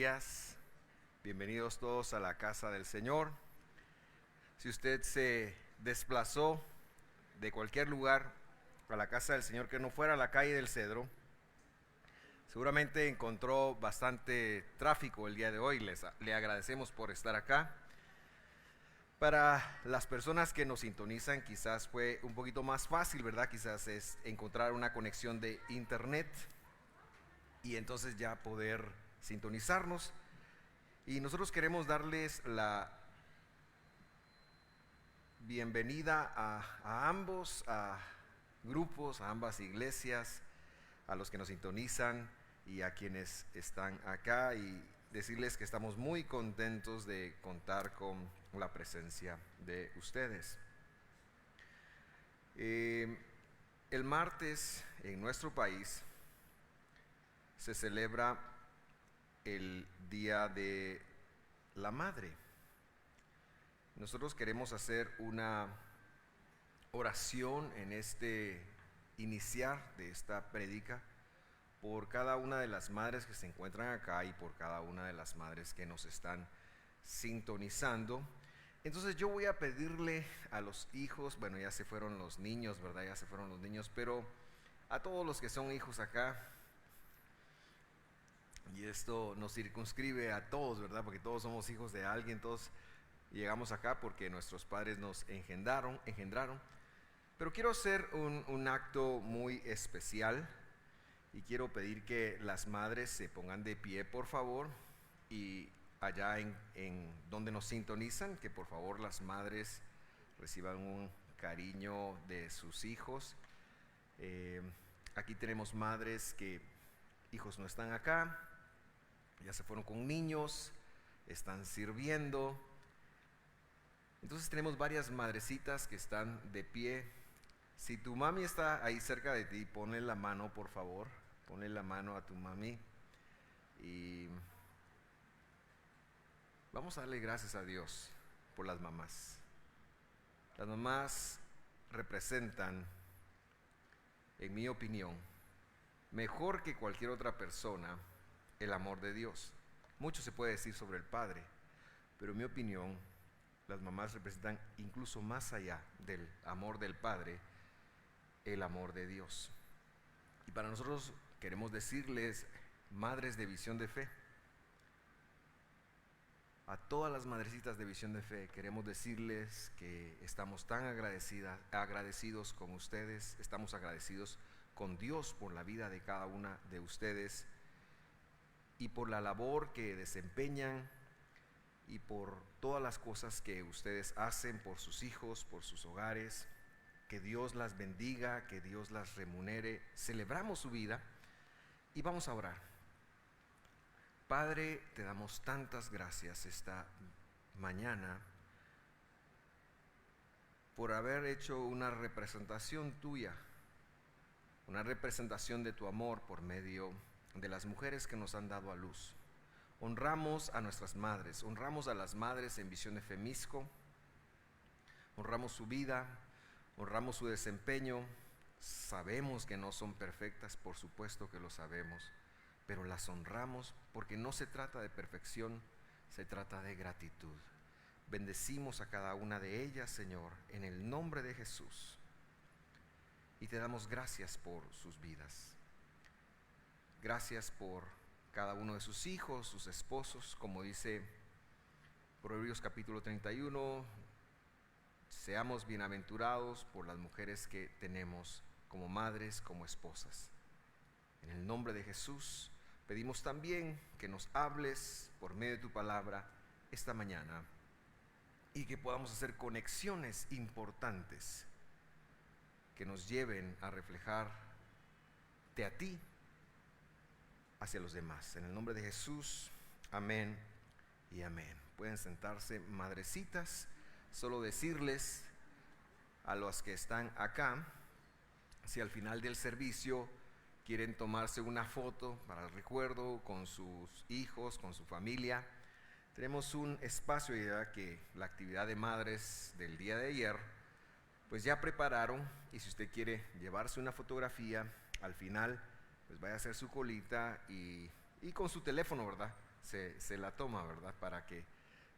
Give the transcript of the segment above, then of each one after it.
días. Bienvenidos todos a la casa del Señor. Si usted se desplazó de cualquier lugar a la casa del Señor que no fuera la calle del Cedro, seguramente encontró bastante tráfico el día de hoy. Le agradecemos por estar acá. Para las personas que nos sintonizan, quizás fue un poquito más fácil, ¿verdad? Quizás es encontrar una conexión de internet y entonces ya poder sintonizarnos. Y nosotros queremos darles la bienvenida a ambos, a grupos, a ambas iglesias, a los que nos sintonizan y a quienes están acá, y decirles que estamos muy contentos de contar con la presencia de ustedes. El martes en nuestro país se celebra el Día de la Madre. Nosotros queremos hacer una oración en este iniciar de esta prédica por cada una de las madres que se encuentran acá y por cada una de las madres que nos están sintonizando. Entonces yo voy a pedirle a los hijos, bueno, ya se fueron los niños, ¿verdad? Ya se fueron los niños, pero a todos los que son hijos acá, y esto nos circunscribe a todos, ¿verdad? Porque todos somos hijos de alguien, todos llegamos acá porque nuestros padres nos engendraron. Pero quiero hacer un acto muy especial y quiero pedir que las madres se pongan de pie, por favor, y allá en donde nos sintonizan, que por favor las madres reciban un cariño de sus hijos. Aquí tenemos madres que hijos no están acá, ya se fueron con niños, están sirviendo. Entonces tenemos varias madrecitas que están de pie. Si tu mami está ahí cerca de ti, ponle la mano, por favor. Ponle la mano a tu mami. Y vamos a darle gracias a Dios por las mamás. Las mamás representan, en mi opinión, mejor que cualquier otra persona, el amor de Dios. Mucho se puede decir sobre el Padre, pero en mi opinión, las mamás representan incluso más allá del amor del Padre, el amor de Dios. Y para nosotros queremos decirles, madres de Visión de Fe, a todas las madrecitas de Visión de Fe, queremos decirles que estamos tan agradecidos con ustedes, estamos agradecidos con Dios por la vida de cada una de ustedes y por la labor que desempeñan y por todas las cosas que ustedes hacen por sus hijos, por sus hogares. Que Dios las bendiga, que Dios las remunere. Celebramos su vida y vamos a orar. Padre, te damos tantas gracias esta mañana por haber hecho una representación tuya, una representación de tu amor por medio de las mujeres que nos han dado a luz. Honramos a nuestras madres, honramos a las madres en Visión de Fe Mixco, honramos su vida, honramos su desempeño. Sabemos que no son perfectas, por supuesto que lo sabemos, pero las honramos porque no se trata de perfección, se trata de gratitud. Bendecimos a cada una de ellas, Señor, en el nombre de Jesús, y te damos gracias por sus vidas. Gracias por cada uno de sus hijos, sus esposos, como dice Proverbios capítulo 31, seamos bienaventurados por las mujeres que tenemos como madres, como esposas. En el nombre de Jesús, pedimos también que nos hables por medio de tu palabra esta mañana y que podamos hacer conexiones importantes que nos lleven a reflejarte a ti hacia los demás. En el nombre de Jesús, amén y amén. Pueden sentarse, madrecitas. Solo decirles a los que están acá, si al final del servicio quieren tomarse una foto para el recuerdo con sus hijos, con su familia, tenemos un espacio ya que la actividad de madres del día de ayer pues ya prepararon, y si usted quiere llevarse una fotografía al final, pues vaya a hacer su colita y con su teléfono, ¿verdad? se la toma, ¿verdad? Para que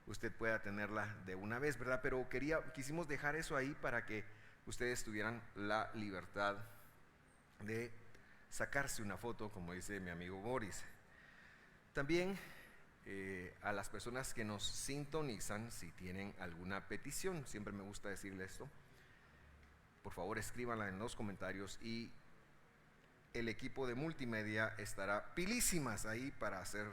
usted pueda tenerla de una vez, ¿verdad? Pero quisimos dejar eso ahí para que ustedes tuvieran la libertad de sacarse una foto, como dice mi amigo Boris. También a las personas que nos sintonizan, si tienen alguna petición, siempre me gusta decirle esto, por favor escríbanla en los comentarios y el equipo de multimedia estará pilísimas ahí para hacer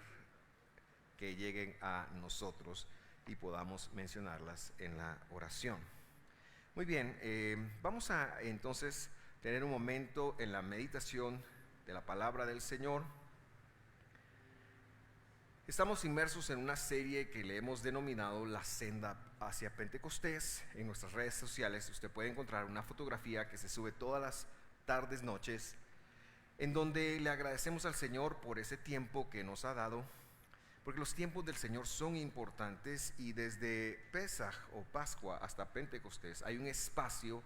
que lleguen a nosotros y podamos mencionarlas en la oración. Muy bien, vamos a entonces tener un momento en la meditación de la palabra del Señor. Estamos inmersos en una serie que le hemos denominado La Senda hacia Pentecostés. En nuestras redes sociales usted puede encontrar una fotografía que se sube todas las tardes, noches, en donde le agradecemos al Señor por ese tiempo que nos ha dado, porque los tiempos del Señor son importantes y desde Pesaj o Pascua hasta Pentecostés hay un espacio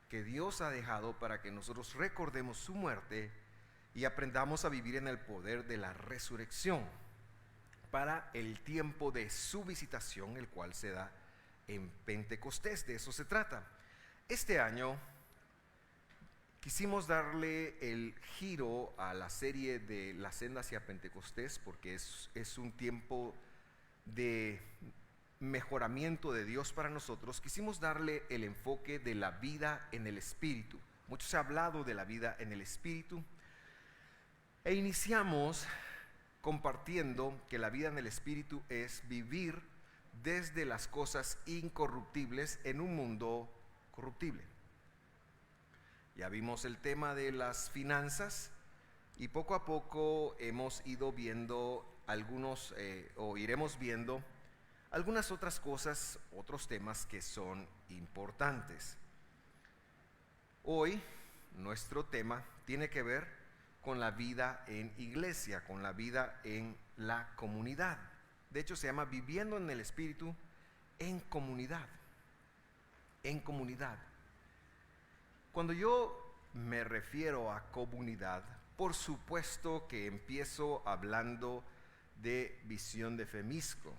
que Dios ha dejado para que nosotros recordemos su muerte y aprendamos a vivir en el poder de la resurrección para el tiempo de su visitación, el cual se da en Pentecostés. De eso se trata. Este año quisimos darle el giro a la serie de La Senda hacia Pentecostés porque es un tiempo de mejoramiento de Dios para nosotros. Quisimos darle el enfoque de la vida en el Espíritu. Mucho se ha hablado de la vida en el Espíritu e iniciamos compartiendo que la vida en el Espíritu es vivir desde las cosas incorruptibles en un mundo corruptible. Ya vimos el tema de las finanzas y poco a poco hemos ido viendo algunos, o iremos viendo algunas otras cosas, otros temas que son importantes. Hoy nuestro tema tiene que ver con la vida en iglesia, con la vida en la comunidad. De hecho, se llama Viviendo en el Espíritu en comunidad. En comunidad. Cuando yo me refiero a comunidad, por supuesto que empiezo hablando de Visión de Femisco.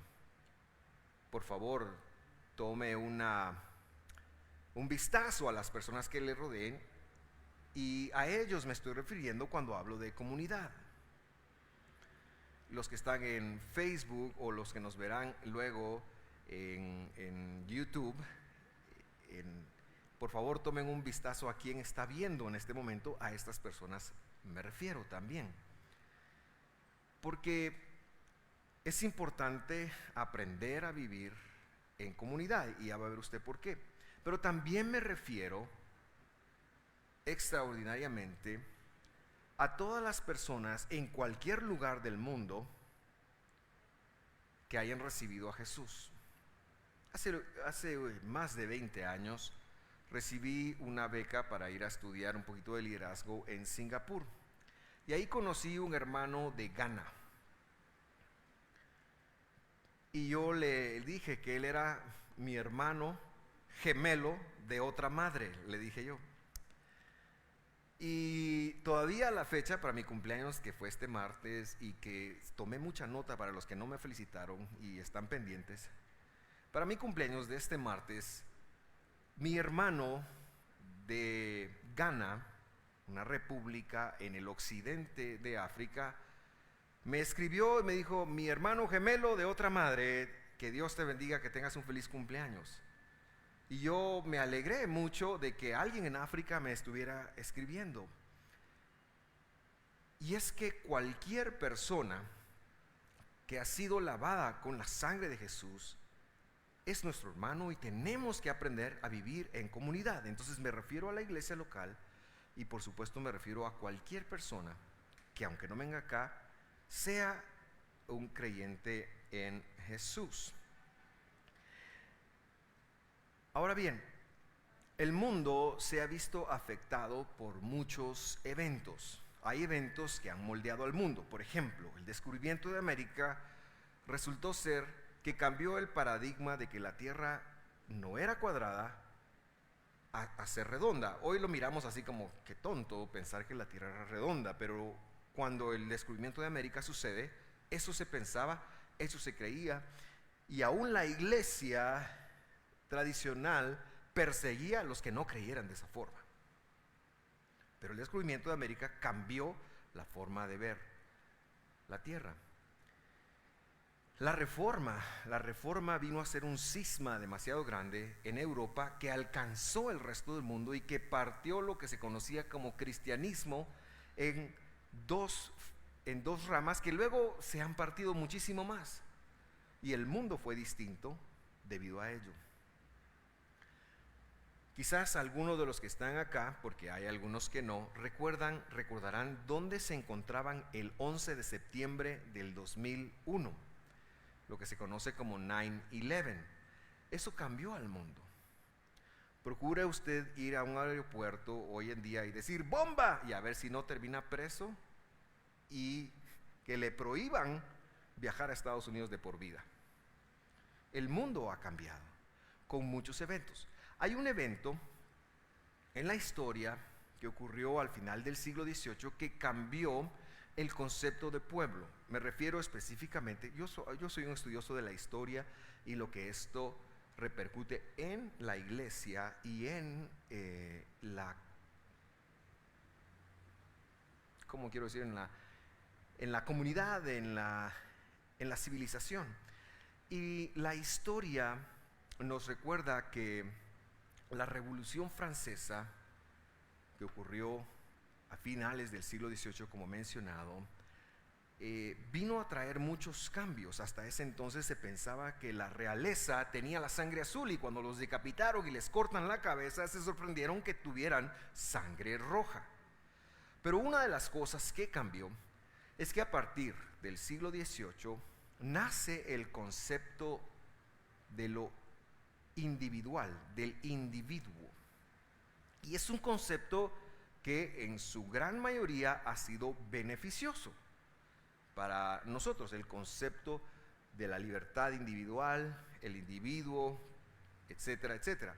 Por favor, tome un vistazo a las personas que le rodeen y a ellos me estoy refiriendo cuando hablo de comunidad. Los que están en Facebook o los que nos verán luego en YouTube, por favor tomen un vistazo a quien está viendo en este momento. A estas personas me refiero también, porque es importante aprender a vivir en comunidad y ya va a ver usted por qué. Pero también me refiero extraordinariamente a todas las personas en cualquier lugar del mundo que hayan recibido a Jesús. Hace más de 20 años recibí una beca para ir a estudiar un poquito de liderazgo en Singapur y ahí conocí un hermano de Ghana y yo le dije que él era mi hermano gemelo de otra madre, le dije yo. Y todavía a la fecha, para mi cumpleaños, que fue este martes, y que tomé mucha nota para los que no me felicitaron y están pendientes, para mi cumpleaños de este martes, mi hermano de Ghana, una república en el occidente de África, me escribió y me dijo: mi hermano gemelo de otra madre, que Dios te bendiga, que tengas un feliz cumpleaños. Y yo me alegré mucho de que alguien en África me estuviera escribiendo. Y es que cualquier persona que ha sido lavada con la sangre de Jesús es nuestro hermano y tenemos que aprender a vivir en comunidad. Entonces me refiero a la iglesia local y por supuesto me refiero a cualquier persona que, aunque no venga acá, sea un creyente en Jesús. Ahora bien, el mundo se ha visto afectado por muchos eventos. Hay eventos que han moldeado al mundo. Por ejemplo, el descubrimiento de América resultó ser que cambió el paradigma de que la Tierra no era cuadrada a ser redonda. Hoy lo miramos así como que tonto pensar que la Tierra era redonda, pero cuando el descubrimiento de América sucede, Eso se pensaba, eso se creía, y aún la iglesia tradicional perseguía a los que no creyeran de esa forma. Pero el descubrimiento de América cambió la forma de ver la tierra. La reforma vino a ser un cisma demasiado grande en Europa que alcanzó el resto del mundo y que partió lo que se conocía como cristianismo en dos ramas que luego se han partido muchísimo más. Y el mundo fue distinto debido a ello. Quizás algunos de los que están acá, porque hay algunos que no, recordarán dónde se encontraban el 11 de septiembre del 2001, lo que se conoce como 9/11. Eso cambió al mundo. Procure usted ir a un aeropuerto hoy en día y decir ¡bomba! Y a ver si no termina preso y que le prohíban viajar a Estados Unidos de por vida. El mundo ha cambiado con muchos eventos. Hay un evento en la historia que ocurrió al final del siglo XVIII que cambió el concepto de pueblo. Me refiero específicamente, yo soy un estudioso de la historia y lo que esto repercute en la iglesia y en ¿cómo quiero decir? En la comunidad, en la civilización. Y la historia nos recuerda que la Revolución Francesa, que ocurrió a finales del siglo XVIII, como mencionado, vino a traer muchos cambios. Hasta ese entonces se pensaba que la realeza tenía la sangre azul y cuando los decapitaron y les cortan la cabeza, se sorprendieron que tuvieran sangre roja. Pero una de las cosas que cambió es que a partir del siglo XVIII nace el concepto de lo individual, del individuo. Y es un concepto que en su gran mayoría ha sido beneficioso para nosotros, el concepto de la libertad individual, el individuo, etcétera, etcétera.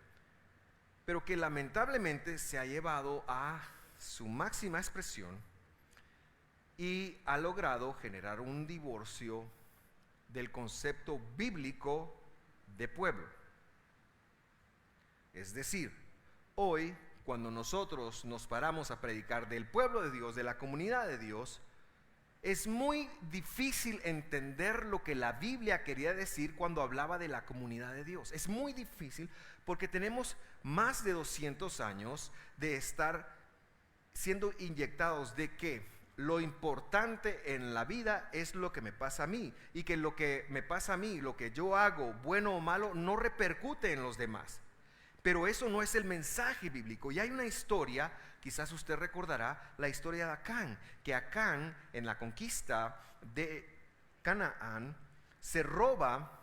Pero que lamentablemente se ha llevado a su máxima expresión y ha logrado generar un divorcio del concepto bíblico de pueblo. Es decir, hoy cuando nosotros nos paramos a predicar del pueblo de Dios, de la comunidad de Dios, es muy difícil entender lo que la Biblia quería decir cuando hablaba de la comunidad de Dios. Es muy difícil porque tenemos más de 200 años de estar siendo inyectados de que lo importante en la vida es lo que me pasa a mí y que lo que me pasa a mí, lo que yo hago, bueno o malo, no repercute en los demás. Pero eso no es el mensaje bíblico. Y hay una historia, quizás usted recordará, la historia de Acán, que Acán en la conquista de Canaán se roba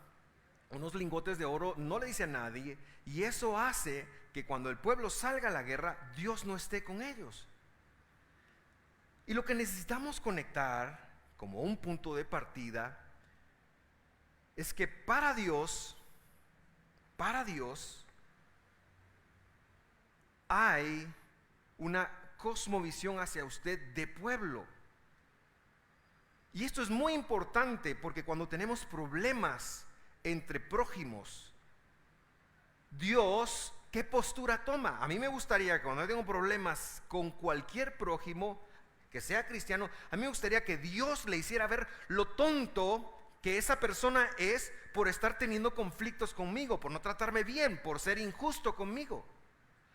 unos lingotes de oro, no le dice a nadie, y eso hace que cuando el pueblo salga a la guerra, Dios no esté con ellos. Y lo que necesitamos conectar como un punto de partida es que para Dios hay una cosmovisión hacia usted de pueblo. Y esto es muy importante porque cuando tenemos problemas entre prójimos, Dios, ¿qué postura toma? A mí me gustaría que cuando yo tengo problemas con cualquier prójimo, que sea cristiano, a mí me gustaría que Dios le hiciera ver lo tonto que esa persona es por estar teniendo conflictos conmigo, por no tratarme bien, por ser injusto conmigo.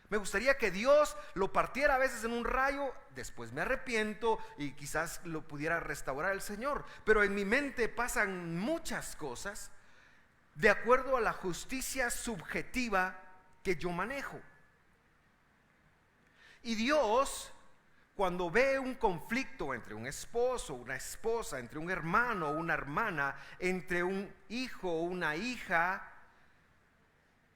Me gustaría que Dios lo partiera a veces en un rayo, después me arrepiento y quizás lo pudiera restaurar el Señor. Pero en mi mente pasan muchas cosas de acuerdo a la justicia subjetiva que yo manejo. Y Dios, cuando ve un conflicto entre un esposo, una esposa, entre un hermano o una hermana, entre un hijo o una hija,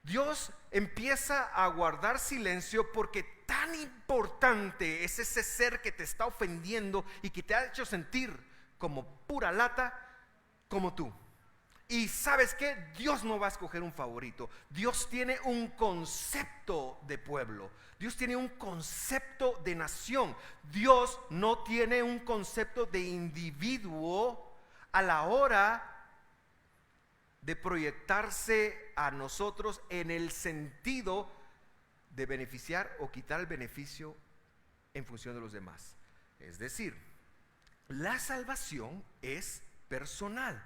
Dios empieza a guardar silencio porque tan importante es ese ser que te está ofendiendo y que te ha hecho sentir como pura lata como tú. Y ¿sabes qué? Dios no va a escoger un favorito. Dios tiene un concepto de pueblo. Dios tiene un concepto de nación. Dios no tiene un concepto de individuo a la hora de proyectarse a nosotros en el sentido de beneficiar o quitar el beneficio en función de los demás. Es decir, la salvación es personal,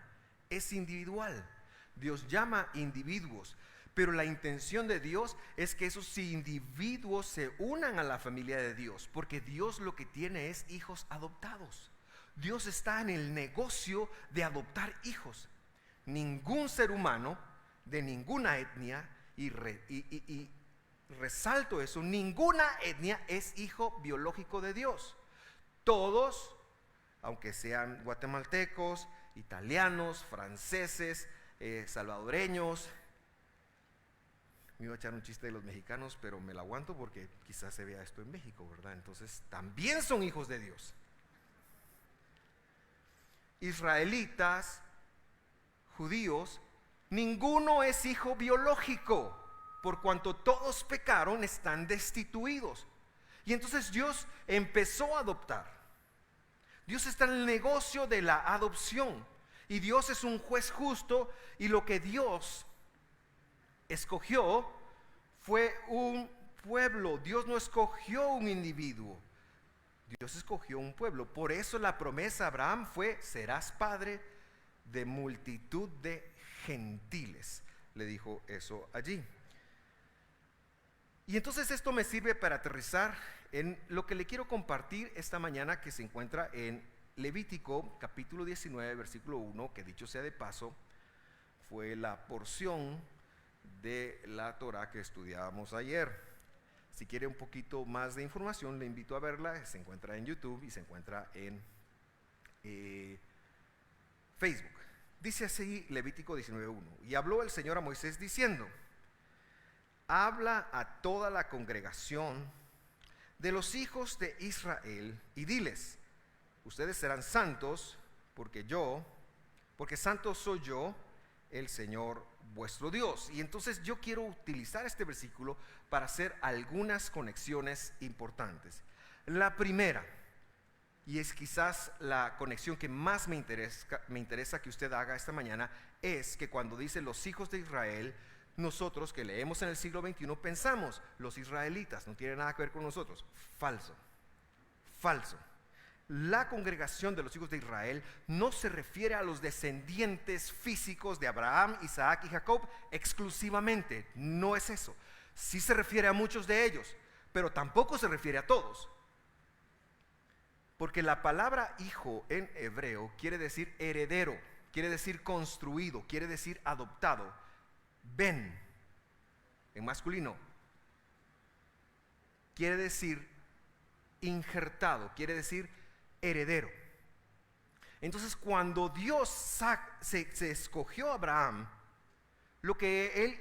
es individual. Dios llama individuos, pero la intención de Dios es que esos individuos se unan a la familia de Dios, porque Dios lo que tiene es hijos adoptados. Dios está en el negocio de adoptar hijos. Ningún ser humano de ninguna etnia, y resalto eso, ninguna etnia es hijo biológico de Dios. Todos, aunque sean guatemaltecos, italianos, franceses, salvadoreños. Me iba a echar un chiste de los mexicanos, pero me lo aguanto porque quizás se vea esto en México, ¿verdad? Entonces también son hijos de Dios. Israelitas, judíos, ninguno es hijo biológico, por cuanto todos pecaron, están destituidos. Y entonces Dios empezó a adoptar. Dios está en el negocio de la adopción, y Dios es un juez justo, y lo que Dios escogió fue un pueblo. Dios no escogió un individuo, Dios escogió un pueblo. Por eso la promesa a Abraham fue: serás padre de multitud de gentiles. Le dijo eso allí. Y entonces esto me sirve para aterrizar en lo que le quiero compartir esta mañana, que se encuentra en Levítico capítulo 19 versículo 1, que dicho sea de paso fue la porción de la Torah que estudiábamos ayer. Si quiere un poquito más de información, le invito a verla. Se encuentra en YouTube y se encuentra en Facebook. Dice así Levítico 19:1: y habló el Señor a Moisés diciendo: habla a toda la congregación de los hijos de Israel y diles: ustedes serán santos, porque santo soy yo, el Señor vuestro Dios. Y entonces yo quiero utilizar este versículo para hacer algunas conexiones importantes. La primera, y es quizás la conexión que más me interesa que usted haga esta mañana, es que cuando dice los hijos de Israel, nosotros que leemos en el siglo XXI pensamos los israelitas, no tiene nada que ver con nosotros. Falso, falso. La congregación de los hijos de Israel no se refiere a los descendientes físicos de Abraham, Isaac y Jacob exclusivamente. No es eso. Sí se refiere a muchos de ellos, pero tampoco se refiere a todos. Porque la palabra hijo en hebreo quiere decir heredero, quiere decir construido, quiere decir adoptado. Ben, en masculino, quiere decir injertado, quiere decir heredero. Entonces, cuando Dios se escogió a Abraham, lo que él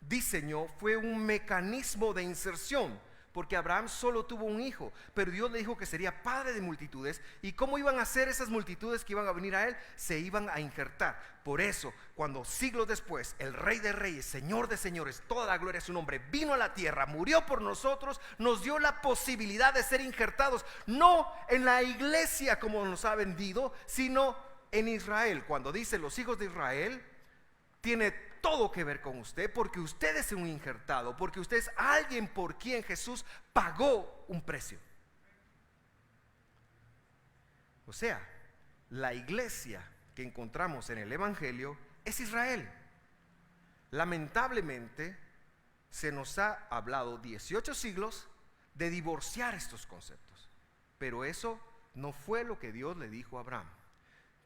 diseñó fue un mecanismo de inserción, porque Abraham solo tuvo un hijo, pero Dios le dijo que sería padre de multitudes. ¿Y cómo iban a ser esas multitudes que iban a venir a él? Se iban a injertar. Por eso, cuando siglos después el Rey de Reyes, Señor de Señores, toda la gloria a su nombre, vino a la tierra, murió por nosotros, nos dio la posibilidad de ser injertados, no en la iglesia como nos ha vendido, sino en Israel. Cuando dice los hijos de Israel, tiene todo que ver con usted, porque usted es un injertado, porque usted es alguien por quien Jesús pagó un precio. O sea, la iglesia que encontramos en el Evangelio es Israel. Lamentablemente se nos ha hablado 18 siglos de divorciar estos conceptos, pero eso no fue lo que Dios le dijo a Abraham,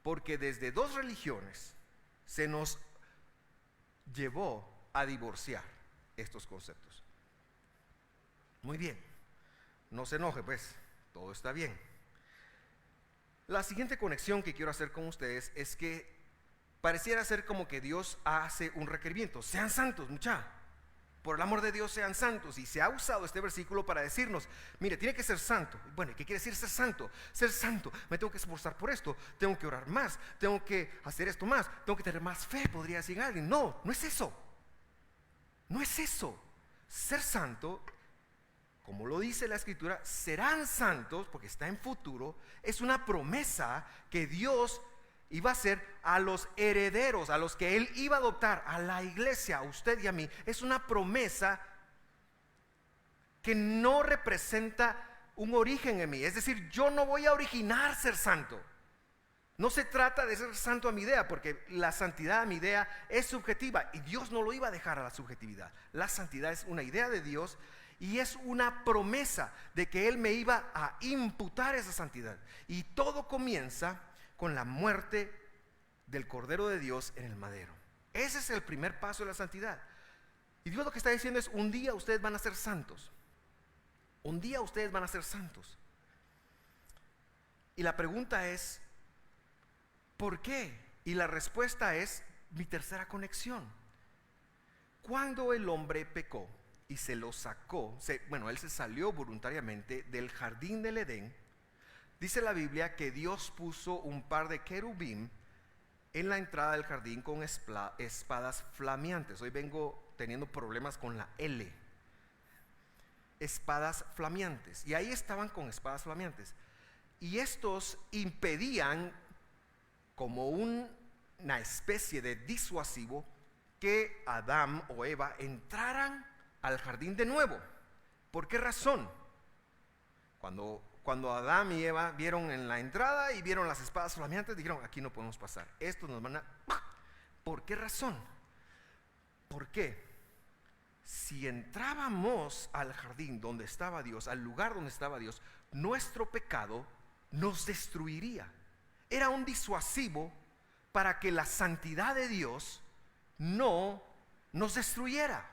porque desde dos religiones se nos llevó a divorciar estos conceptos. Muy bien, no se enoje, pues, todo está bien. La siguiente conexión que quiero hacer con ustedes es que pareciera ser como que Dios hace un requerimiento: sean santos, mucha, por el amor de Dios, sean santos. Y se ha usado este versículo para decirnos: mire, tiene que ser santo. Bueno, ¿qué quiere decir ser santo? Ser santo, me tengo que esforzar por esto, tengo que orar más, tengo que hacer esto más, tengo que tener más fe, podría decir alguien. No, no es eso. No es eso. Ser santo, como lo dice la Escritura, serán santos, porque está en futuro, es una promesa que Dios iba a ser a los herederos, a los que Él iba a adoptar, a la iglesia, a usted y a mí. Es una promesa que no representa un origen en mí. Es decir, yo no voy a originar ser santo. No se trata de ser santo a mi idea, porque la santidad a mi idea es subjetiva y Dios no lo iba a dejar a la subjetividad. La santidad es una idea de Dios y es una promesa de que Él me iba a imputar esa santidad. Y todo comienza con la muerte del Cordero de Dios en el madero. Ese es el primer paso de la santidad. Y Dios lo que está diciendo es: un día ustedes van a ser santos. Un día ustedes van a ser santos. Y la pregunta es: ¿por qué? Y la respuesta es mi tercera conexión. Cuando el hombre pecó y se lo sacó, él se salió voluntariamente del jardín del Edén, dice la Biblia que Dios puso un par de querubín en la entrada del jardín con espadas flameantes. Hoy vengo teniendo problemas con la L. Espadas flameantes. Y ahí estaban con espadas flameantes. Y estos impedían, como una especie de disuasivo, que Adán o Eva entraran al jardín de nuevo. ¿Por qué razón? Cuando Adán y Eva vieron en la entrada y vieron las espadas flameantes, dijeron: aquí no podemos pasar, estos nos van a... ¿Por qué razón? ¿Por qué? Si entrábamos al jardín donde estaba Dios, al lugar donde estaba Dios, nuestro pecado nos destruiría. Era un disuasivo para que la santidad de Dios no nos destruyera.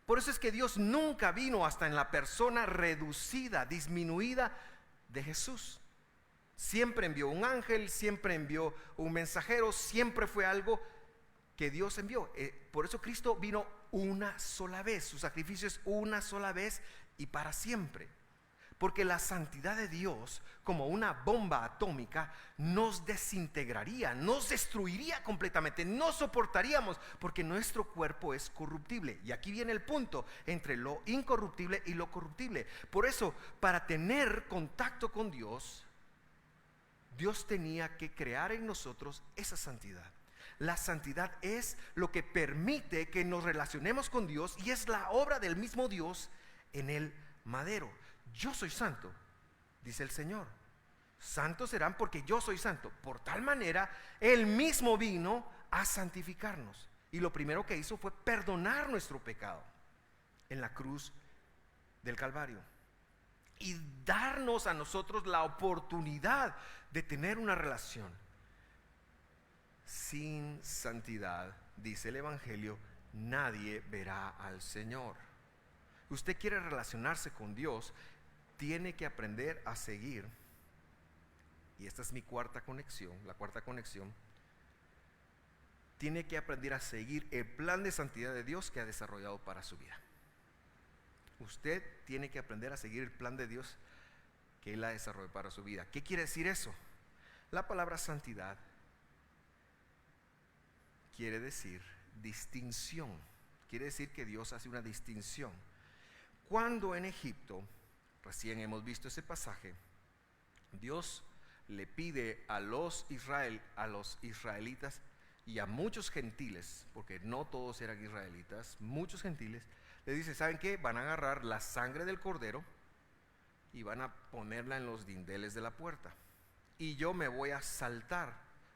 Por eso es que Dios nunca vino hasta en la persona reducida, disminuida de Jesús. Siempre envió un ángel, siempre envió un mensajero, siempre fue algo que Dios envió. Por eso Cristo vino una sola vez, su sacrificio es una sola vez y para siempre. Porque la santidad de Dios, como una bomba atómica, nos desintegraría, nos destruiría completamente, no soportaríamos, porque nuestro cuerpo es corruptible. Y aquí viene el punto entre lo incorruptible y lo corruptible. Por eso, para tener contacto con Dios, Dios tenía que crear en nosotros esa santidad. La santidad es lo que permite que nos relacionemos con Dios y es la obra del mismo Dios en el madero. Yo soy santo, dice el Señor. Santos serán porque yo soy santo. Por tal manera, Él mismo vino a santificarnos. Y lo primero que hizo fue perdonar nuestro pecado en la cruz del Calvario. Y darnos a nosotros la oportunidad de tener una relación. Sin santidad, dice el Evangelio, nadie verá al Señor. Usted quiere relacionarse con Dios, tiene que aprender a seguir, y esta es mi cuarta conexión, la cuarta conexión, tiene que aprender a seguir el plan de santidad de Dios que ha desarrollado para su vida. Usted tiene que aprender a seguir el plan de Dios que Él ha desarrollado para su vida. ¿Qué quiere decir eso? La palabra santidad quiere decir distinción, quiere decir que Dios hace una distinción. Cuando en Egipto, recién hemos visto ese pasaje, Dios le pide a los israelitas y a muchos gentiles, porque no todos eran israelitas, muchos gentiles, le dice: ¿saben qué? Van a agarrar la sangre del cordero y van a ponerla en los dinteles de la puerta, y yo me voy a saltar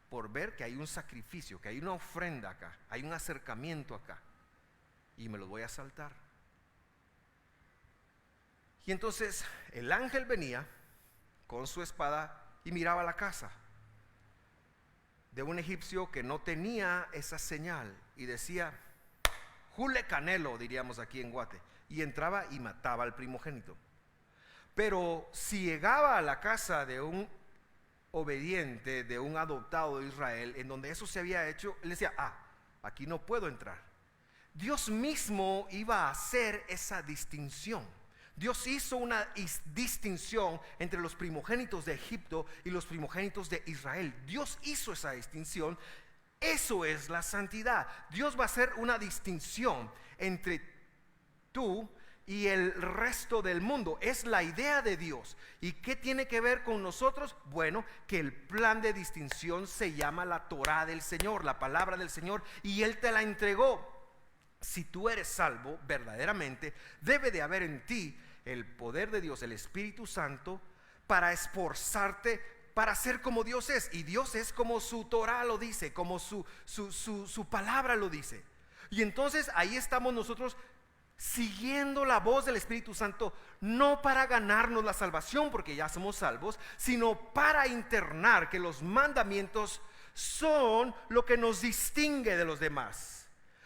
por ver que hay un sacrificio, que hay una ofrenda acá, hay un acercamiento acá, y me lo voy a saltar. Y entonces el ángel venía con su espada y miraba la casa de un egipcio que no tenía esa señal y decía: Jule Canelo, diríamos aquí en Guate, y entraba y mataba al primogénito. Pero si llegaba a la casa de un obediente, de un adoptado de Israel, en donde eso se había hecho, él decía: aquí no puedo entrar. Dios mismo iba a hacer esa distinción. Dios hizo una distinción entre los primogénitos de Egipto y los primogénitos de Israel. Dios hizo esa distinción. Eso es la santidad. Dios va a hacer una distinción entre tú y el resto del mundo. Es la idea de Dios. ¿Y qué tiene que ver con nosotros? Bueno, que el plan de distinción se llama la Torá del Señor, la palabra del Señor, y Él te la entregó. Si tú eres salvo verdaderamente, debe de haber en ti el poder de Dios, el Espíritu Santo, para esforzarte para ser como Dios es. Y Dios es como su Torá lo dice, como su palabra lo dice. Y entonces ahí estamos nosotros siguiendo la voz del Espíritu Santo, no para ganarnos la salvación porque ya somos salvos, sino para internar que los mandamientos son lo que nos distingue de los demás.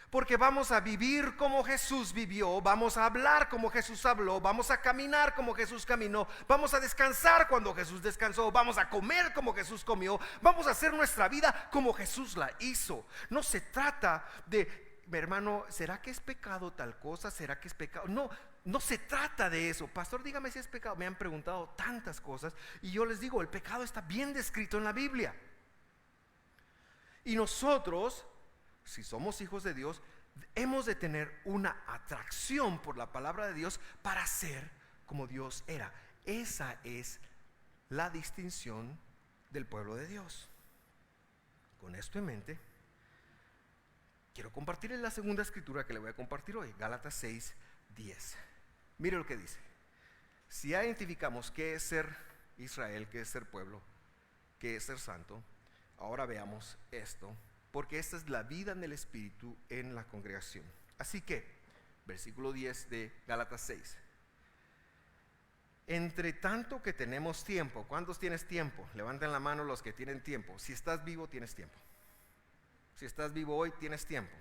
Porque vamos a vivir como Jesús vivió, vamos a hablar como Jesús habló, vamos a caminar como Jesús caminó, vamos a descansar cuando Jesús descansó, vamos a comer como Jesús comió, vamos a hacer nuestra vida como Jesús la hizo. No se trata de, mi hermano, ¿será que es pecado tal cosa? ¿Será que es pecado? No, no se trata de eso. Pastor, dígame si es pecado. Me han preguntado tantas cosas y yo les digo, el pecado está bien descrito en la Biblia. Y nosotros, si somos hijos de Dios, hemos de tener una atracción por la palabra de Dios para ser como Dios era. Esa es la distinción del pueblo de Dios. Con esto en mente, quiero compartirles la segunda escritura que le voy a compartir hoy, Gálatas 6:10. Mire lo que dice. Si ya identificamos qué es ser Israel, qué es ser pueblo, qué es ser santo, ahora veamos esto, porque esta es la vida en el Espíritu en la congregación. Así que, versículo 10 de Gálatas 6. Entre tanto que tenemos tiempo. ¿Cuántos tienes tiempo? Levanten la mano los que tienen tiempo. Si estás vivo, tienes tiempo. Si estás vivo hoy, tienes tiempo.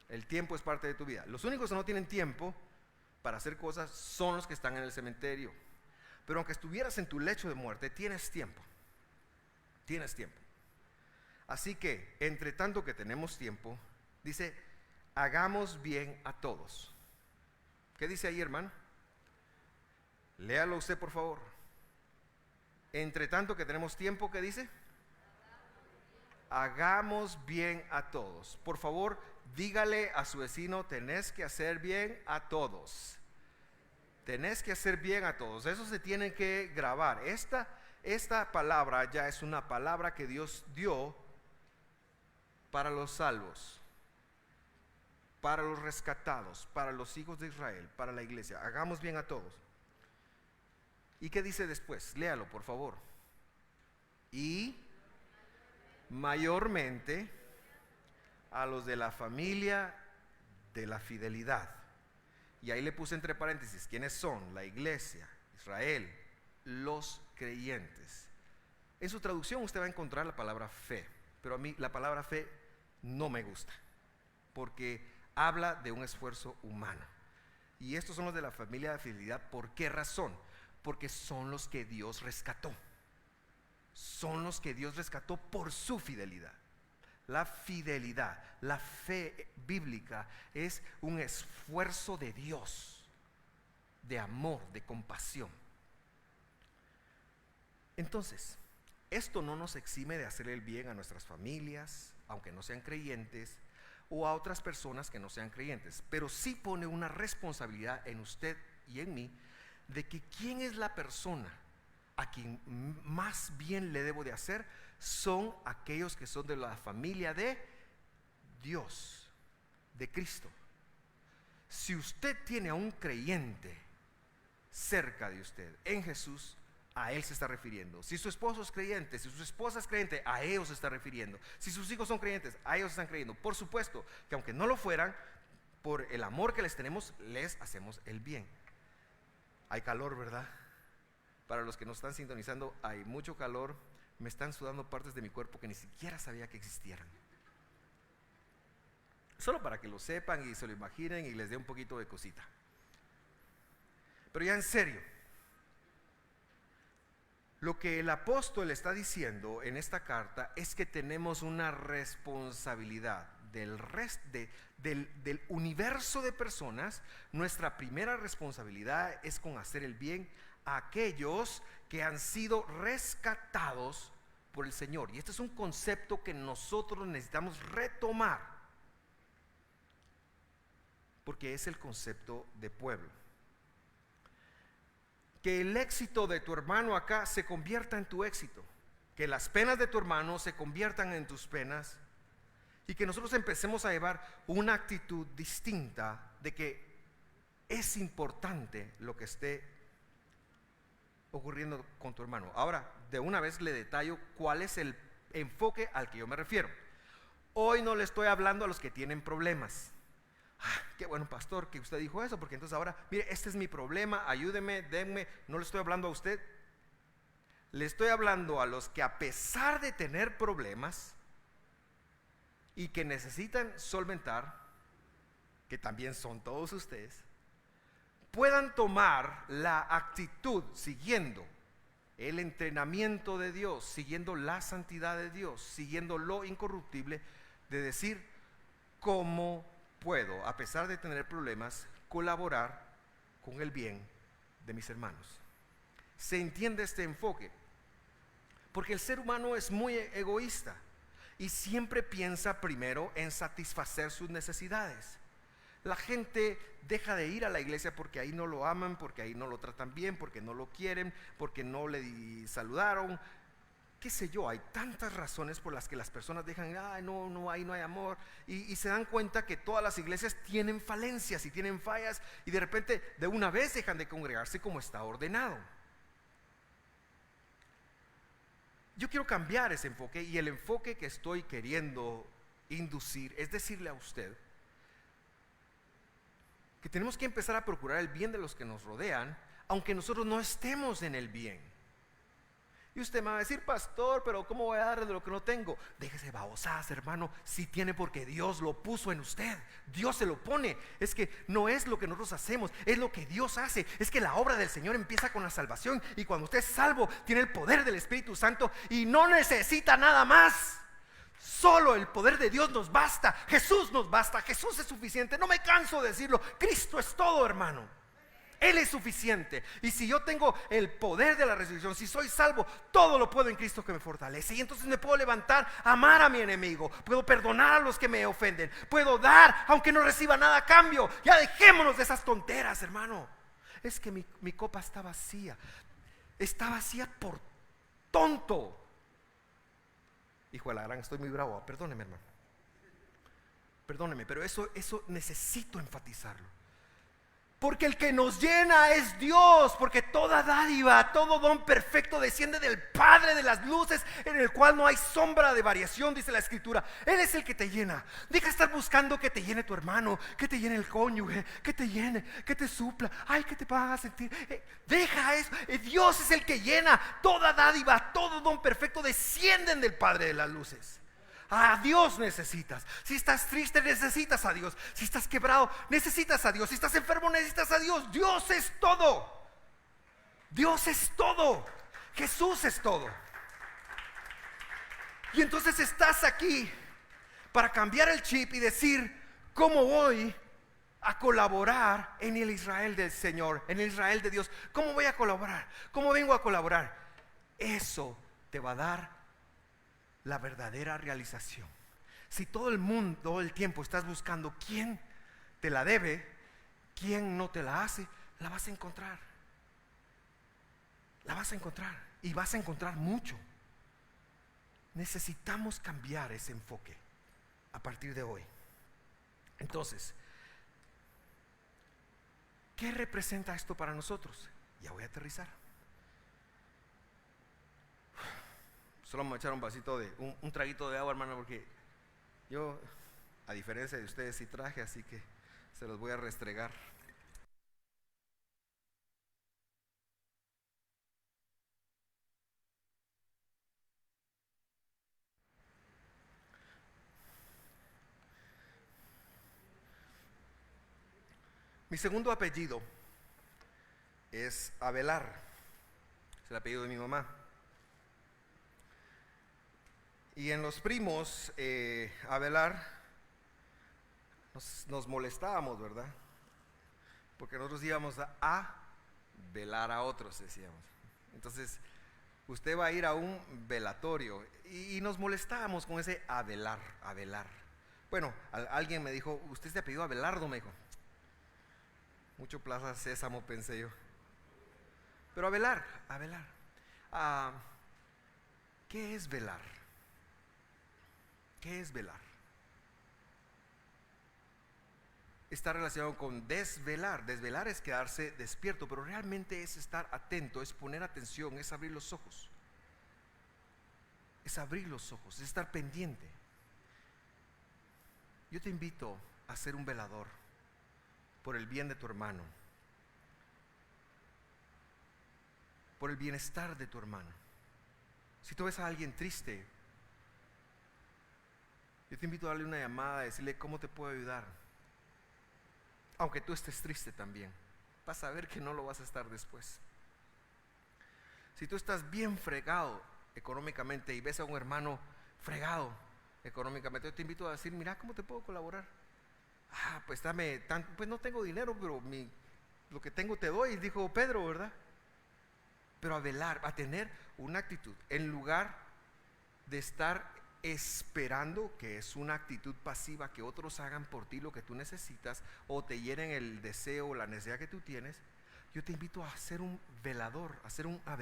El tiempo es parte de tu vida. Los únicos que no tienen tiempo para hacer cosas son los que están en el cementerio. Pero aunque estuvieras en tu lecho de muerte, tienes tiempo. Tienes tiempo. Así que, entre tanto que tenemos tiempo, dice, hagamos bien a todos. ¿Qué dice ahí, hermano? Léalo usted, por favor. Entre tanto que tenemos tiempo, ¿qué dice? Hagamos bien a todos. Por favor, dígale a su vecino, tenés que hacer bien a todos. Tenés que hacer bien a todos. Eso se tiene que grabar. Esta palabra ya es una palabra que Dios dio para los salvos, para los rescatados, para los hijos de Israel, para la iglesia. Hagamos bien a todos. ¿Y qué dice después? Léalo, por favor. Y mayormente a los de la familia de la fidelidad. Y ahí le puse entre paréntesis, ¿quiénes son? La iglesia, Israel, los creyentes. En su traducción usted va a encontrar la palabra fe, pero a mí la palabra fe no me gusta, porque habla de un esfuerzo humano. Y estos son los de la familia de fidelidad. ¿Por qué razón? Porque son los que Dios rescató. Son los que Dios rescató por su fidelidad. La fidelidad, la fe bíblica es un esfuerzo de Dios, de amor, de compasión. Entonces, esto no nos exime de hacer el bien a nuestras familias, aunque no sean creyentes, o a otras personas que no sean creyentes, pero sí pone una responsabilidad en usted y en mí, de que quién es la persona a quien más bien le debo de hacer, son aquellos que son de la familia de Dios, de Cristo. Si usted tiene a un creyente cerca de usted en Jesús, a él se está refiriendo. Si su esposo es creyente, si su esposa es creyente, a ellos se está refiriendo. Si sus hijos son creyentes, a ellos están creyendo. Por supuesto que aunque no lo fueran, por el amor que les tenemos, les hacemos el bien. Hay calor, ¿verdad? Para los que nos están sintonizando, hay mucho calor. Me están sudando partes de mi cuerpo que ni siquiera sabía que existieran. Solo para que lo sepan y se lo imaginen y les dé un poquito de cosita. Pero ya en serio, lo que el apóstol está diciendo en esta carta es que tenemos una responsabilidad del universo de personas. Nuestra primera responsabilidad es con hacer el bien a aquellos que han sido rescatados por el Señor. Y este es un concepto que nosotros necesitamos retomar. porque es el concepto de pueblo. Que el éxito de tu hermano acá se convierta en tu éxito, que las penas de tu hermano se conviertan en tus penas, y que nosotros empecemos a llevar una actitud distinta de que es importante lo que esté ocurriendo con tu hermano. Ahora, de una vez le detallo cuál es el enfoque al que yo me refiero. Hoy no le estoy hablando a los que tienen problemas. Qué bueno, pastor, que usted dijo eso, porque entonces ahora, mire, este es mi problema, ayúdeme, denme. No le estoy hablando a usted. Le estoy hablando a los que, a pesar de tener problemas y que necesitan solventar, que también son todos ustedes, puedan tomar la actitud siguiendo el entrenamiento de Dios, siguiendo la santidad de Dios, siguiendo lo incorruptible, de decir: ¿cómo puedo, a pesar de tener problemas, colaborar con el bien de mis hermanos? ¿Se entiende este enfoque? Porque el ser humano es muy egoísta y siempre piensa primero en satisfacer sus necesidades. La gente deja de ir a la iglesia porque ahí no lo aman, porque ahí no lo tratan bien, porque no lo quieren, porque no le saludaron. Qué sé yo, hay tantas razones por las que las personas dejan: ahí no hay amor, y se dan cuenta que todas las iglesias tienen falencias y tienen fallas, y de repente de una vez dejan de congregarse como está ordenado. Yo quiero cambiar ese enfoque, y el enfoque que estoy queriendo inducir es decirle a usted que tenemos que empezar a procurar el bien de los que nos rodean, aunque nosotros no estemos en el bien. Y usted me va a decir: pastor, pero ¿cómo voy a dar de lo que no tengo? Déjese babosadas, hermano. Si tiene, porque Dios lo puso en usted. Dios se lo pone. Es que no es lo que nosotros hacemos, es lo que Dios hace. Es que la obra del Señor empieza con la salvación, y cuando usted es salvo, tiene el poder del Espíritu Santo y no necesita nada más. Solo el poder de Dios nos basta. Jesús nos basta. Jesús es suficiente. No me canso de decirlo. Cristo es todo, hermano. Él es suficiente. Y si yo tengo el poder de la resurrección, si soy salvo, todo lo puedo en Cristo que me fortalece. Y entonces me puedo levantar, amar a mi enemigo, puedo perdonar a los que me ofenden, puedo dar aunque no reciba nada a cambio. Ya dejémonos de esas tonteras, hermano. Es que mi copa está vacía. Está vacía por tonto. Hijo de la gran, estoy muy bravo. Perdóneme, hermano. Perdóneme, pero eso necesito enfatizarlo. Porque el que nos llena es Dios. Porque toda dádiva, todo don perfecto desciende del Padre de las luces, en el cual no hay sombra de variación, dice la Escritura. Él es el que te llena. Deja de estar buscando que te llene tu hermano, que te llene el cónyuge, que te llene, que te supla. Ay, que te haga sentir. Deja eso. Dios es el que llena. Toda dádiva, todo don perfecto descienden del Padre de las luces. A Dios necesitas. Si estás triste, necesitas a Dios. Si estás quebrado, necesitas a Dios. Si estás enfermo, necesitas a Dios. Dios es todo. Dios es todo. Jesús es todo. Y entonces estás aquí para cambiar el chip y decir: ¿cómo voy a colaborar en el Israel del Señor, en el Israel de Dios? ¿Cómo voy a colaborar? ¿Cómo vengo a colaborar? Eso te va a dar la verdadera realización. Si todo el mundo, todo el tiempo estás buscando quién te la debe, quién no te la hace, la vas a encontrar. La vas a encontrar, y vas a encontrar mucho. Necesitamos cambiar ese enfoque a partir de hoy. Entonces, ¿qué representa esto para nosotros? Ya voy a aterrizar. Solo me voy a echar un vasito de un traguito de agua, hermano, porque yo, a diferencia de ustedes, sí traje, así que se los voy a restregar. Mi segundo apellido es Avelar. Es el apellido de mi mamá. Y en los primos, Avelar, nos molestábamos, ¿verdad? Porque nosotros íbamos a velar a otros, decíamos. Entonces, usted va a ir a un velatorio, y nos molestábamos con ese Avelar. Bueno, alguien me dijo: ¿usted se apellidó Abelardo? Me dijo. Mucho Plaza Sésamo, pensé yo. Pero a velar, a velar. Ah, ¿qué es velar? ¿Qué es velar? Está relacionado con desvelar. Desvelar es quedarse despierto, pero realmente es estar atento, es poner atención, es abrir los ojos. Es abrir los ojos, es estar pendiente. Yo te invito a ser un velador por el bien de tu hermano, por el bienestar de tu hermano. Si tú ves a alguien triste, yo te invito a darle una llamada, a decirle cómo te puedo ayudar. Aunque tú estés triste también, vas a ver que no lo vas a estar después. Si tú estás bien fregado económicamente y ves a un hermano fregado económicamente, yo te invito a decir, mira, ¿cómo te puedo colaborar? Pues pues no tengo dinero, pero lo que tengo te doy, dijo Pedro, ¿verdad? Pero a velar, a tener una actitud, en lugar de estar esperando, que es una actitud pasiva, que otros hagan por ti lo que tú necesitas o te llenen el deseo o la necesidad que tú tienes. Yo te invito a ser un velador, a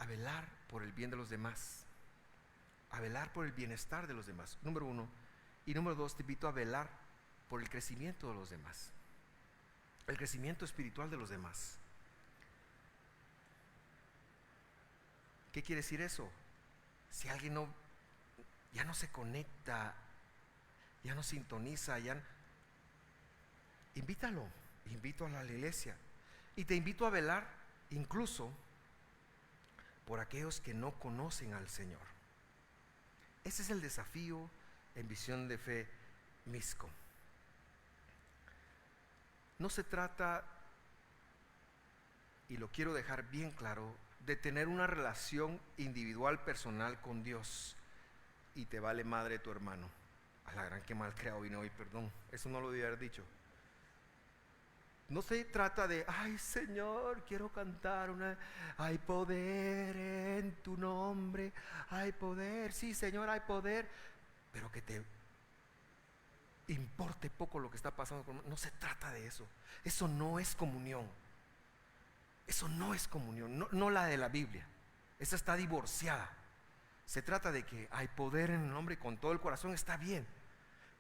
velar por el bien de los demás, a velar por el bienestar de los demás, número uno. Y número dos, te invito a velar por el crecimiento de los demás, el crecimiento espiritual de los demás. ¿Qué quiere decir eso? Si alguien ya no se conecta, ya no sintoniza, invítalo, invítalo a la iglesia. Y te invito a velar incluso por aquellos que no conocen al Señor. Ese es el desafío en Visión de Fe Misco. No se trata, y lo quiero dejar bien claro, de tener una relación individual, personal con Dios y te vale madre tu hermano. A la gran que mal creado vino hoy, perdón, eso no lo debía haber dicho. No se trata de, ay Señor, quiero cantar hay poder en tu nombre, hay poder, sí Señor, hay poder, pero que te importe poco lo que está pasando. No se trata de eso. Eso no es comunión. Eso no es comunión, no la de la Biblia. Esa está divorciada. Se trata de que hay poder en el nombre y con todo el corazón está bien,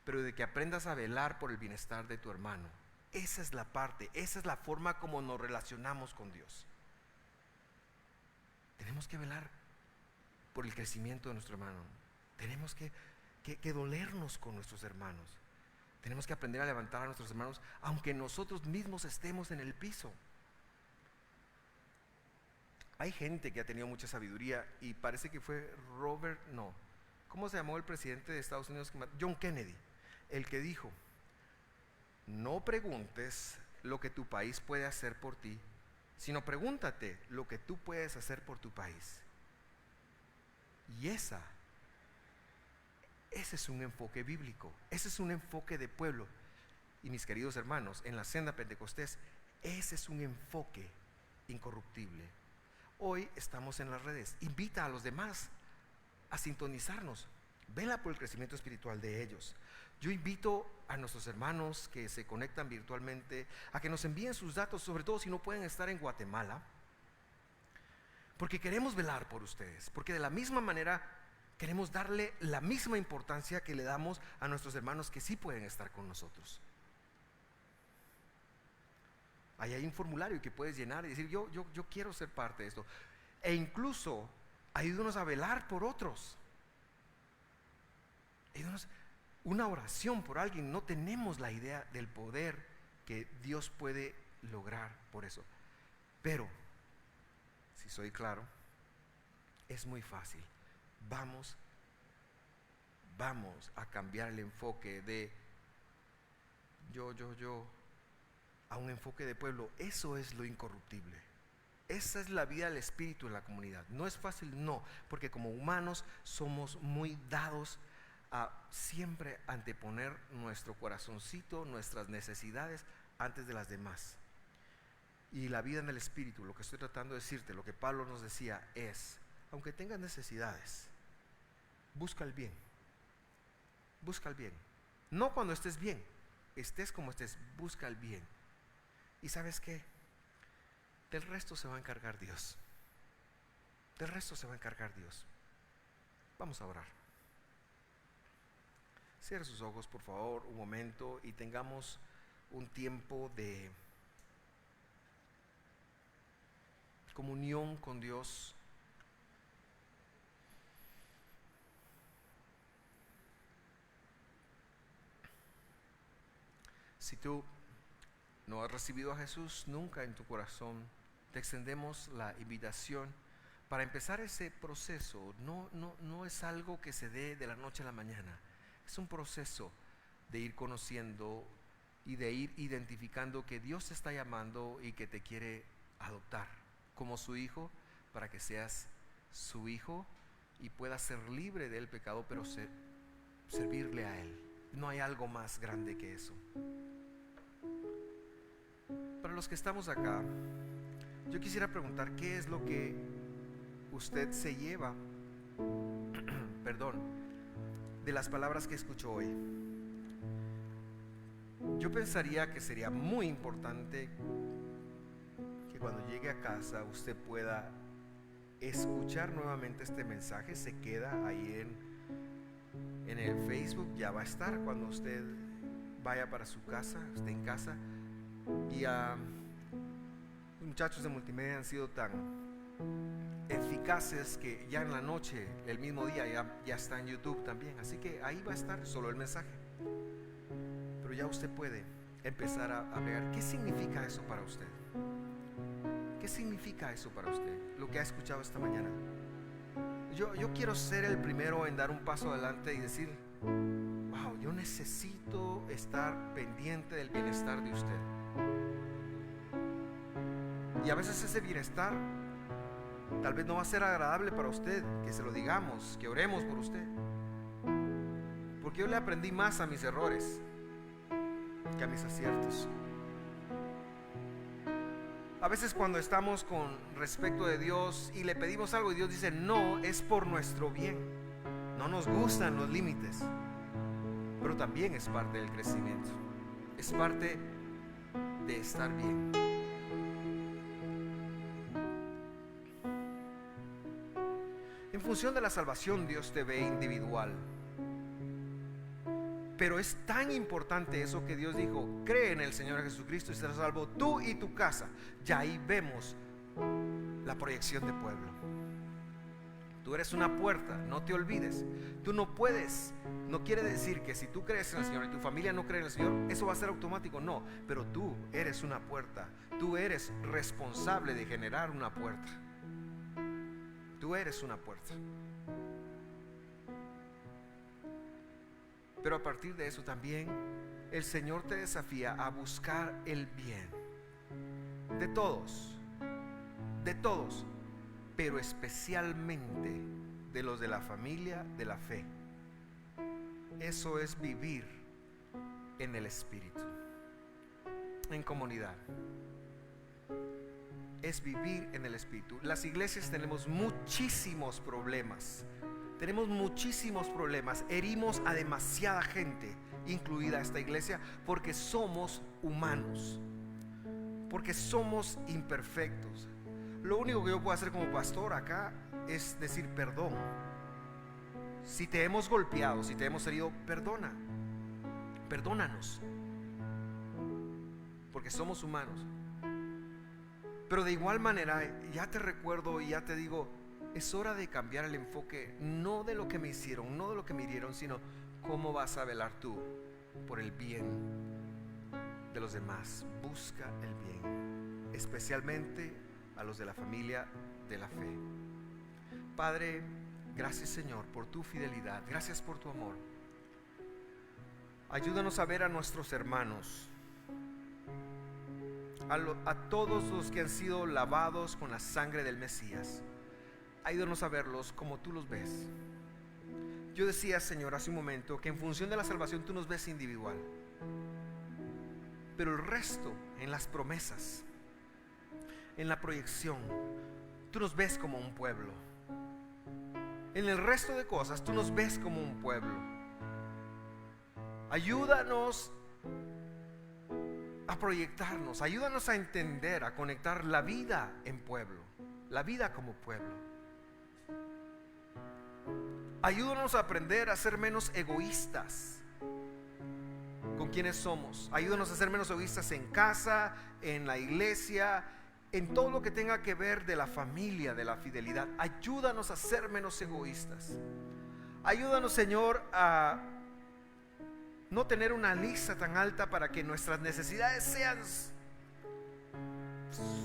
pero de que aprendas a velar por el bienestar de tu hermano. Esa es la parte, esa es la forma como nos relacionamos con Dios. Tenemos que velar por el crecimiento de nuestro hermano. Tenemos que dolernos con nuestros hermanos. Tenemos que aprender a levantar a nuestros hermanos, aunque nosotros mismos estemos en el piso. Hay gente que ha tenido mucha sabiduría y parece que fue ¿cómo se llamó el presidente de Estados Unidos? John Kennedy, el que dijo: no preguntes lo que tu país puede hacer por ti, sino pregúntate lo que tú puedes hacer por tu país. Y ese es un enfoque bíblico, ese es un enfoque de pueblo. Y mis queridos hermanos, en la senda Pentecostés, ese es un enfoque incorruptible. Hoy estamos en las redes, invita a los demás a sintonizarnos, vela por el crecimiento espiritual de ellos. Yo invito a nuestros hermanos que se conectan virtualmente a que nos envíen sus datos, sobre todo si no pueden estar en Guatemala, porque queremos velar por ustedes, porque de la misma manera queremos darle la misma importancia que le damos a nuestros hermanos que sí pueden estar con nosotros. Ahí hay un formulario que puedes llenar y decir: yo quiero ser parte de esto. E incluso ayúdanos a velar por otros. Ayúdanos, una oración por alguien. No tenemos la idea del poder que Dios puede lograr por eso. Pero, si soy claro, es muy fácil. Vamos a cambiar el enfoque de yo a un enfoque de pueblo. Eso es lo incorruptible. Esa es la vida del Espíritu en la comunidad. No es fácil, no, porque como humanos somos muy dados a siempre anteponer nuestro corazoncito, nuestras necesidades antes de las demás. Y la vida en el Espíritu, lo que estoy tratando de decirte, lo que Pablo nos decía es: aunque tengas necesidades, busca el bien. Busca el bien. No cuando estés bien, estés como estés, busca el bien. ¿Y sabes qué? Del resto se va a encargar Dios. Del resto se va a encargar Dios. Vamos a orar. Cierre sus ojos, por favor, un momento, y tengamos un tiempo de comunión con Dios. Si tú no has recibido a Jesús nunca en tu corazón, te extendemos la invitación para empezar ese proceso. No es algo que se dé de la noche a la mañana. Es un proceso de ir conociendo y de ir identificando que Dios te está llamando y que te quiere adoptar como su hijo, para que seas su hijo y puedas ser libre del pecado, pero servirle a Él. No hay algo más grande que eso. Para los que estamos acá, yo quisiera preguntar, ¿qué es lo que usted se lleva de las palabras que escuchó hoy? Yo pensaría que sería muy importante que cuando llegue a casa usted pueda escuchar nuevamente este mensaje. Se queda ahí en el Facebook, ya va a estar cuando usted vaya para su casa, esté en casa. Y los muchachos de multimedia han sido tan eficaces que ya en la noche, el mismo día, ya está en YouTube también. Así que ahí va a estar solo el mensaje. Pero ya usted puede empezar a ver qué significa eso para usted. ¿Qué significa eso para usted? Lo que ha escuchado esta mañana. Yo quiero ser el primero en dar un paso adelante y decir: wow, yo necesito estar pendiente del bienestar de usted. Y a veces ese bienestar tal vez no va a ser agradable para usted, que se lo digamos, que oremos por usted. Porque yo le aprendí más a mis errores que a mis aciertos. A veces cuando estamos con respecto de Dios y le pedimos algo y Dios dice no, es por nuestro bien. No nos gustan los límites, pero también es parte del crecimiento. Es parte de estar bien. En función de la salvación, Dios te ve individual. Pero es tan importante eso que Dios dijo: cree en el Señor Jesucristo y serás salvo tú y tu casa. Ya ahí vemos la proyección de pueblo. Tú eres una puerta, no te olvides. Tú no puedes, no quiere decir que si tú crees en el Señor y tu familia no cree en el Señor, eso va a ser automático. No, pero tú eres una puerta. Tú eres responsable de generar una puerta. Tú eres una puerta. Pero a partir de eso también el Señor te desafía a buscar el bien de todos, pero especialmente de los de la familia de la fe. Eso es vivir en el Espíritu, en comunidad. Es vivir en el Espíritu. Las iglesias tenemos muchísimos problemas. Herimos a demasiada gente, incluida esta iglesia, porque somos humanos, porque somos imperfectos. Lo único que yo puedo hacer como pastor acá es decir perdón. Si te hemos golpeado, si te hemos herido, perdónanos, porque somos humanos. Pero de igual manera, ya te recuerdo y ya te digo, es hora de cambiar el enfoque, no de lo que me hicieron, no de lo que me hirieron, sino cómo vas a velar tú por el bien de los demás. Busca el bien, especialmente a los de la familia de la fe. Padre, gracias Señor por tu fidelidad, gracias por tu amor. Ayúdanos a ver a nuestros hermanos, a todos los que han sido lavados con la sangre del Mesías. Ayúdanos a verlos como tú los ves. Yo decía, Señor, hace un momento que en función de la salvación tú nos ves individual, pero el resto, en las promesas, en la proyección, tú nos ves como un pueblo. En el resto de cosas tú nos ves como un pueblo. Ayúdanos a proyectarnos, ayúdanos a entender, a conectar la vida en pueblo, la vida como pueblo. Ayúdanos a aprender a ser menos egoístas con quienes somos. Ayúdanos a ser menos egoístas en casa, en la iglesia, en todo lo que tenga que ver de la familia, de la fidelidad. Ayúdanos a ser menos egoístas. Ayúdanos, Señor, a no tener una lista tan alta para que nuestras necesidades sean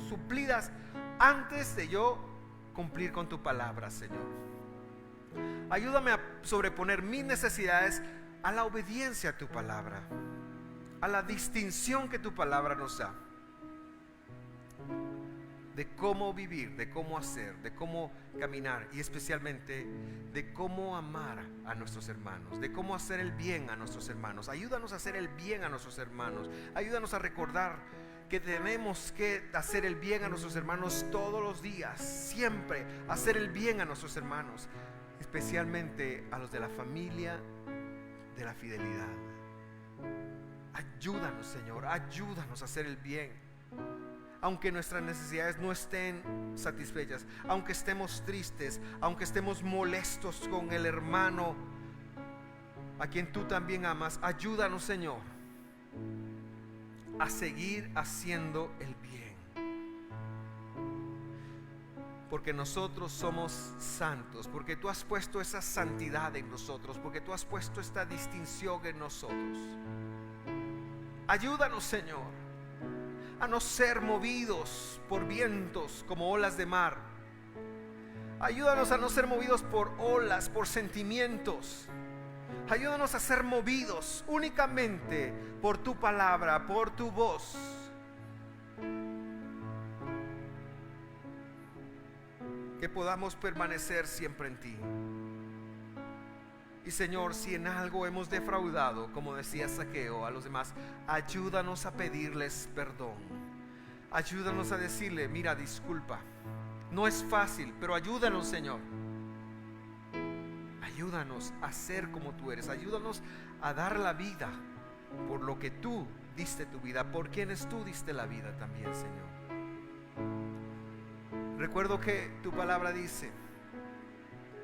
suplidas antes de yo cumplir con tu palabra, Señor. Ayúdame a sobreponer mis necesidades a la obediencia a tu palabra, a la distinción que tu palabra nos da de cómo vivir, de cómo hacer, de cómo caminar, y especialmente de cómo amar a nuestros hermanos, de cómo hacer el bien a nuestros hermanos. Ayúdanos a hacer el bien a nuestros hermanos. Ayúdanos a recordar que tenemos que hacer el bien a nuestros hermanos todos los días, siempre hacer el bien a nuestros hermanos, especialmente a los de la familia de la fidelidad. Ayúdanos, Señor, ayúdanos a hacer el bien. Aunque nuestras necesidades no estén satisfechas, aunque estemos tristes, aunque estemos molestos con el hermano a quien tú también amas, ayúdanos, Señor, a seguir haciendo el bien, porque nosotros somos santos, porque tú has puesto esa santidad en nosotros, porque tú has puesto esta distinción en nosotros. Ayúdanos, Señor, a no ser movidos por vientos como olas de mar. Ayúdanos a no ser movidos por olas, por sentimientos. Ayúdanos a ser movidos únicamente por tu palabra, por tu voz. Que podamos permanecer siempre en ti. Y, Señor, si en algo hemos defraudado, como decía Zaqueo, a los demás, ayúdanos a pedirles perdón. Ayúdanos a decirle: mira, disculpa, no es fácil, pero ayúdanos, Señor. Ayúdanos a ser como tú eres. Ayúdanos a dar la vida por lo que tú diste tu vida, por quienes tú diste la vida también, Señor. Recuerdo que tu palabra dice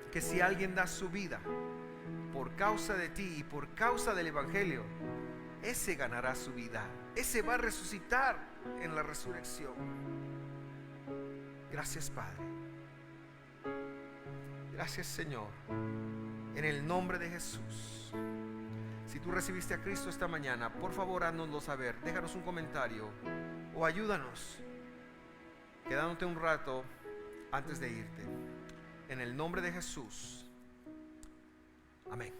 que si alguien da su vida por causa de ti y por causa del evangelio, ese ganará su vida, ese va a resucitar en la resurrección. Gracias, Padre. Gracias, Señor, en el nombre de Jesús. Si tú recibiste a Cristo esta mañana, por favor haznoslo saber, déjanos un comentario o ayúdanos quedándote un rato antes de irte. En el nombre de Jesús. Amén.